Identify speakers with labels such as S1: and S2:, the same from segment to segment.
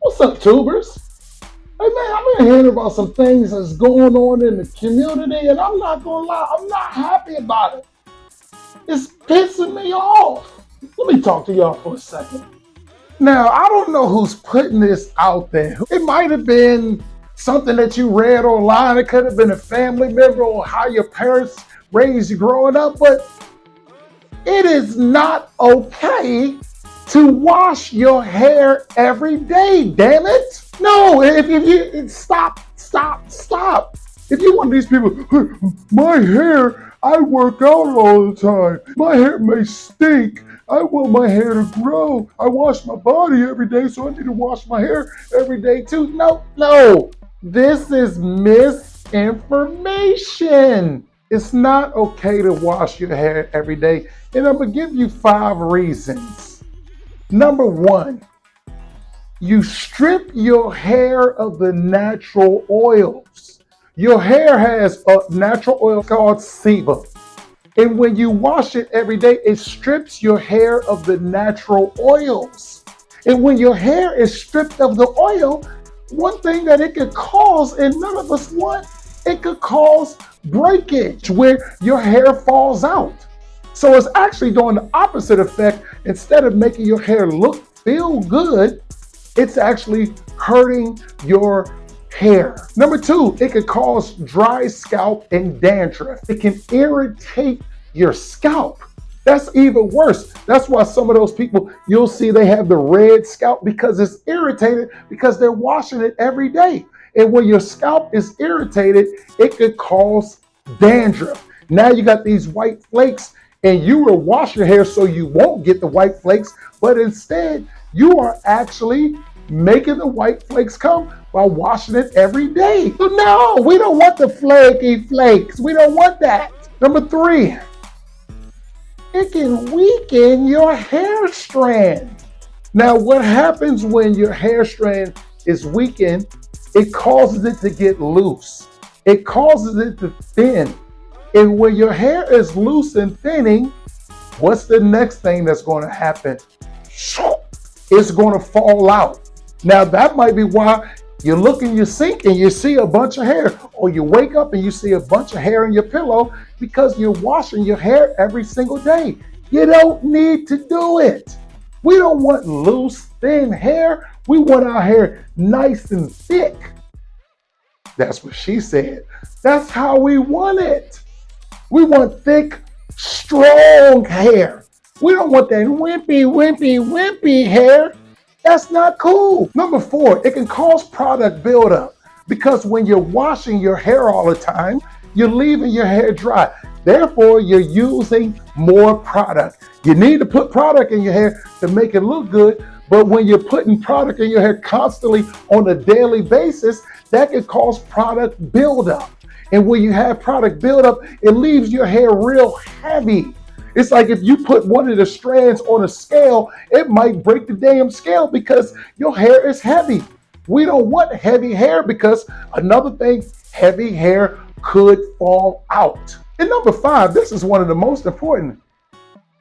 S1: What's up, tubers? Hey man, I've been hearing about some things that's going on in the community, and I'm not gonna lie, I'm not happy about it. It's pissing me off. Let me talk to y'all for a second. Now, I don't know who's putting this out there. It might have been something that you read online. It could have been a family member or how your parents raised you growing up, but it is not okay to wash your hair every day, damn it. No, if you stop. If you're one of these people, "Hey, my hair, I work out all the time. My hair may stink. I want my hair to grow. I wash my body every day, so I need to wash my hair every day too." No. This is misinformation. It's not okay to wash your hair every day. And I'm going to give you 5 reasons. Number 1, you strip your hair of the natural oils. Your hair has a natural oil called sebum. And when you wash it every day, it strips your hair of the natural oils. And when your hair is stripped of the oil, one thing that it could cause, and none of us want, it could cause breakage where your hair falls out. So it's actually doing the opposite effect. Instead of making your hair feel good, it's actually hurting your hair. Number 2, it could cause dry scalp and dandruff. It can irritate your scalp. That's even worse. That's why some of those people, you'll see they have the red scalp because it's irritated because they're washing it every day. And when your scalp is irritated, it could cause dandruff. Now you got these white flakes, and you will wash your hair so you won't get the white flakes, but instead you are actually making the white flakes come by washing it every day. So no, we don't want the flaky flakes. We don't want that. Number 3, it can weaken your hair strand. Now, what happens when your hair strand is weakened? It causes it to get loose. It causes it to thin. And when your hair is loose and thinning, what's the next thing that's going to happen? It's going to fall out. Now, that might be why you look in your sink and you see a bunch of hair, or you wake up and you see a bunch of hair in your pillow because you're washing your hair every single day. You don't need to do it. We don't want loose, thin hair. We want our hair nice and thick. That's what she said. That's how we want it. We want thick, strong hair. We don't want that wimpy hair. That's not cool. Number 4, it can cause product buildup because when you're washing your hair all the time, you're leaving your hair dry. Therefore, you're using more product. You need to put product in your hair to make it look good, but when you're putting product in your hair constantly on a daily basis, that could cause product buildup. And when you have product buildup, it leaves your hair real heavy. It's like if you put one of the strands on a scale, it might break the damn scale because your hair is heavy. We don't want heavy hair because another thing, heavy hair could fall out. And number 5, this is one of the most important.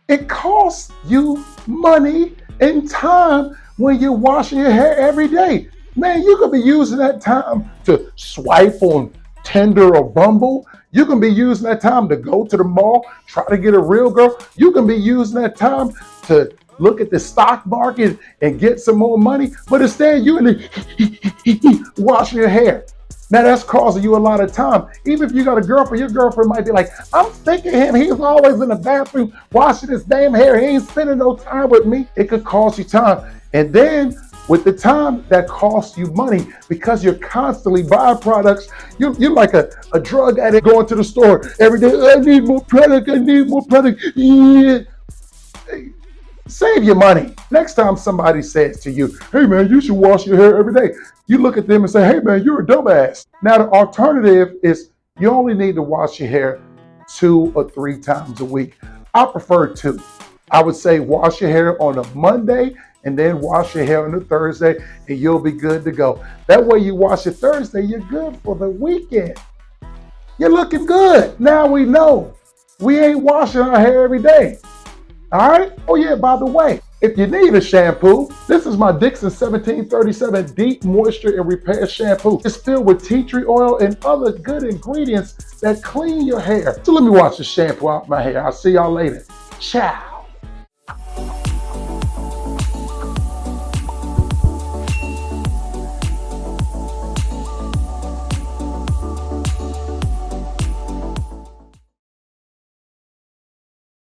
S1: It costs you money and time when you're washing your hair every day. Man, you could be using that time to swipe on Tinder or Bumble. You can be using that time to go to the mall, try to get a real girl. You can be using that time to look at the stock market and get some more money. But instead, you're washing your hair. Now, that's causing you a lot of time. Even if you got a girlfriend, your girlfriend might be like, "I'm sick of him. He's always in the bathroom washing his damn hair. He ain't spending no time with me." It could cost you time. And then with the time, that costs you money because you're constantly buying products. You're like a drug addict going to the store every day. "I need more product. I need more product." Yeah. Save your money. Next time somebody says to you, "Hey man, you should wash your hair every day," you look at them and say, "Hey man, you're a dumbass." Now the alternative is you only need to wash your hair 2 or 3 times a week. I prefer 2. I would say wash your hair on a Monday and then wash your hair on a Thursday, and you'll be good to go. That way you wash it Thursday, you're good for the weekend. You're looking good. Now we know we ain't washing our hair every day. All right? Oh yeah, by the way, If you need a shampoo, this is my Dixon 1737 Deep Moisture and Repair Shampoo. It's filled with tea tree oil and other good ingredients that clean your hair. So let me wash the shampoo out my hair. I'll see y'all later. Ciao.